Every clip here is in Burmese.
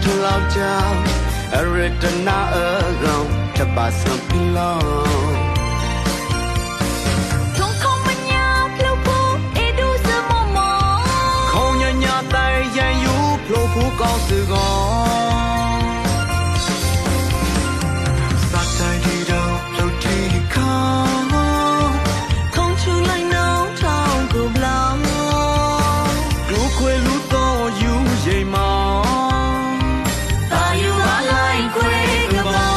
ထလောက်ကြောင်အရတနာအကောင်တပါစံပီလောผู้กองสื่อกองสักใจที่เราเราที่เขาคงชูไล่น้องทองกูบล้างรู้คุยรู้โตอยู่ใหญ่มาตาอยู่อะไรคุยกระบอก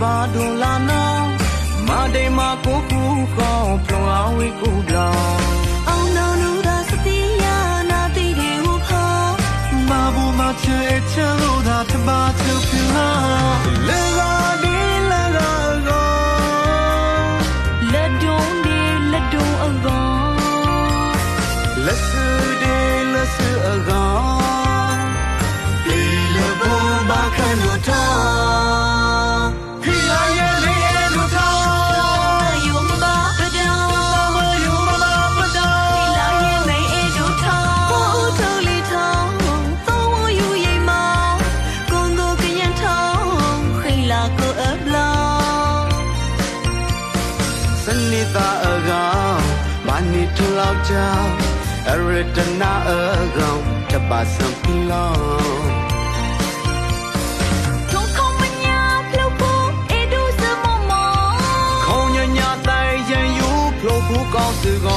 ဘာဒူလာနာမာဒေမာကိုကူကောင်းဖလောင်းဝေကူဘလောင်းအောင်နောင်လူသာစတိယာနာတိဒီဟုဖောမာဘူမချေချေလို့သာတပါချူဖလာလေကာဒီလေကာကောလက်ဒုံဒီလက်ဒုံအကောင်လက်ဆူဒီလက်ဆူအကောင်ဒီလဘောဘာခန်လို့တော့สนิตาอากาบานิทลาวเจ้าอรตนาอากาตะบาสัมพลอทงคงปัญญาพลบูเอดูสมอมอคงญญาไตยันอยู่พลบูกองสื่อกอ